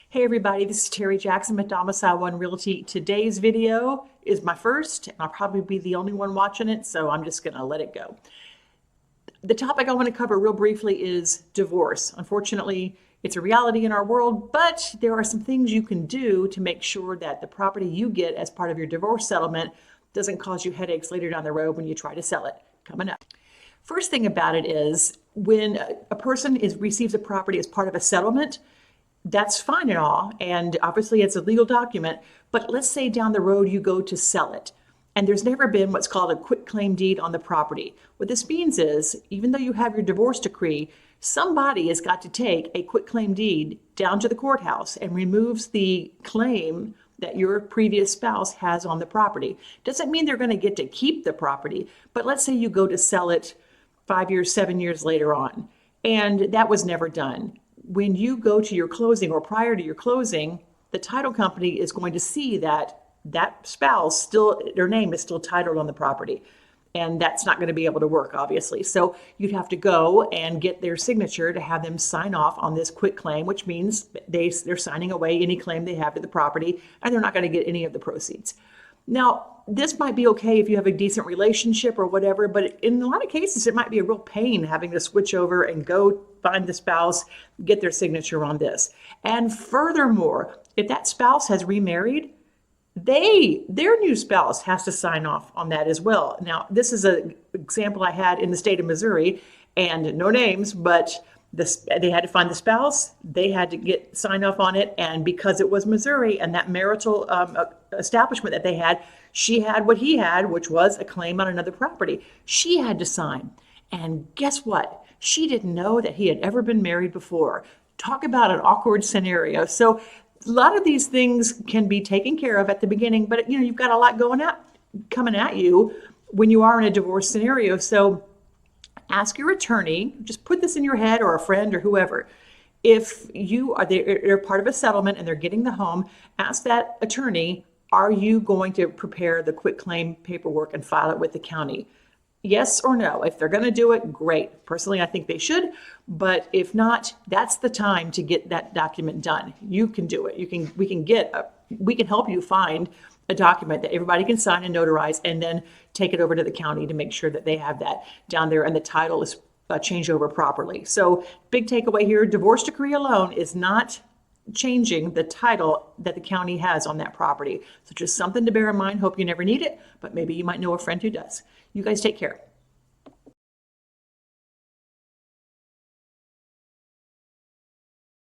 Hey everybody, this is Terry Jackson with Domicile One Realty. Today's video is my first, and I'll probably be the only one watching it, so I'm just gonna let it go. The topic I want to cover real briefly is divorce. Unfortunately, it's a reality in our world, but there are some things you can do to make sure that the property you get as part of your divorce settlement doesn't cause you headaches later down the road when you try to sell it. Coming up. First thing about it is when a person receives a property as part of a settlement, that's fine and all, and obviously it's a legal document, but let's say down the road you go to sell it, and there's never been what's called a quitclaim deed on the property. What this means is, even though you have your divorce decree, somebody has got to take a quitclaim deed down to the courthouse and removes the claim that your previous spouse has on the property. Doesn't mean they're going to get to keep the property, but let's say you go to sell it 5 years, 7 years later on, and that was never done. When you go to your closing or prior to your closing, the title company is going to see that that spouse still, their name is still titled on the property. And that's not going to be able to work, obviously. So you'd have to go and get their signature to have them sign off on this quitclaim, which means they're signing away any claim they have to the property, and they're not going to get any of the proceeds. Now, this might be okay if you have a decent relationship or whatever, but in a lot of cases, it might be a real pain having to switch over and go find the spouse, get their signature on this. And furthermore, if that spouse has remarried, their new spouse has to sign off on that as well. Now, this is an example I had in the state of Missouri, and no names, but they had to find the spouse, they had to get sign off on it, and because it was Missouri and that marital establishment that they had, she had what he had, which was a claim on another property. She had to sign. And guess what? She didn't know that he had ever been married before. Talk about an awkward scenario. So a lot of these things can be taken care of at the beginning, but you've got a lot coming at you when you are in a divorce scenario. So ask your attorney, just put this in your head, or a friend or whoever. If they're part of a settlement and they're getting the home, ask that attorney, are you going to prepare the quitclaim paperwork and file it with the county? Yes or no. If they're going to do it, great. Personally, I think they should. But if not, that's the time to get that document done. You can do it. We can help you find a document that everybody can sign and notarize, and then take it over to the county to make sure that they have that down there and the title is changed over properly. So big takeaway here, divorce decree alone is not changing the title that the county has on that property. So just something to bear in mind. Hope you never need it, but maybe you might know a friend who does. You guys take care.